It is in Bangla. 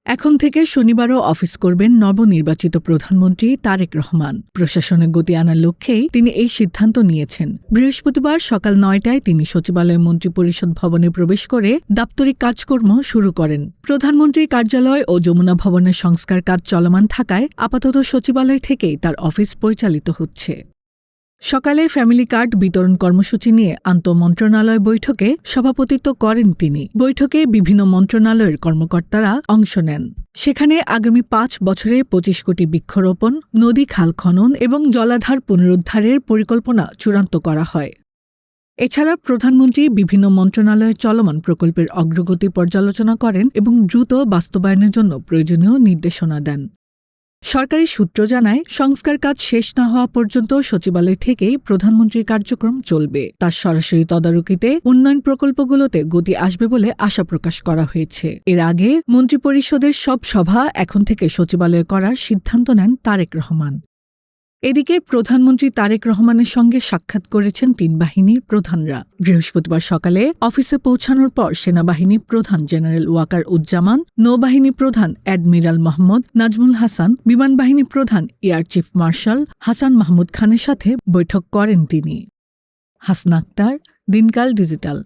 এখন থেকে শনিবারও অফিস করবেন নবনির্বাচিত প্রধানমন্ত্রী তারেক রহমান। প্রশাসনে গতি আনার লক্ষ্যেই তিনি এই সিদ্ধান্ত নিয়েছেন। বৃহস্পতিবার সকাল ৯টায় তিনি সচিবালয় মন্ত্রিপরিষদ ভবনে প্রবেশ করে দাপ্তরিক কাজকর্ম শুরু করেন। প্রধানমন্ত্রীর কার্যালয় ও যমুনা ভবনের সংস্কার কাজ চলমান থাকায় আপাতত সচিবালয় থেকেই তার অফিস পরিচালিত হচ্ছে। সকালে ফ্যামিলি কার্ড বিতরণ কর্মসূচি নিয়ে আন্তঃমন্ত্রণালয় বৈঠকে সভাপতিত্ব করেন তিনি। বৈঠকে বিভিন্ন মন্ত্রণালয়ের কর্মকর্তারা অংশ নেন। সেখানে আগামী ৫ বছরে ২৫ কোটি বৃক্ষরোপণ, নদী খাল খনন এবং জলাধার পুনরুদ্ধারের পরিকল্পনা চূড়ান্ত করা হয়। এছাড়া প্রধানমন্ত্রী বিভিন্ন মন্ত্রণালয়ের চলমান প্রকল্পের অগ্রগতি পর্যালোচনা করেন এবং দ্রুত বাস্তবায়নের জন্য প্রয়োজনীয় নির্দেশনা দেন। সরকারি সূত্র জানায়, সংস্কার কাজ শেষ না হওয়া পর্যন্ত সচিবালয় থেকেই প্রধানমন্ত্রীর কার্যক্রম চলবে। তার সরাসরি তদারকিতে উন্নয়ন প্রকল্পগুলোতে গতি আসবে বলে আশা প্রকাশ করা হয়েছে। এর আগে মন্ত্রিপরিষদের সব সভা এখন থেকে সচিবালয়ে করার সিদ্ধান্ত নেন তারেক রহমান। এদিকে প্রধানমন্ত্রী তারেক রহমানের সঙ্গে সাক্ষাৎ করেছেন ৩ বাহিনীর প্রধানরা। বৃহস্পতিবার সকালে অফিসে পৌঁছানোর পর সেনাবাহিনী প্রধান জেনারেল ওয়াকার উজ্জামান, নৌবাহিনী প্রধান অ্যাডমিরাল মোহাম্মদ নাজমুল হাসান, বিমানবাহিনী প্রধান air chief marshal Hasan Mahmud খানের সাথে বৈঠক করেন তিনি। হাসনা আক্তার, দিনকাল ডিজিটাল।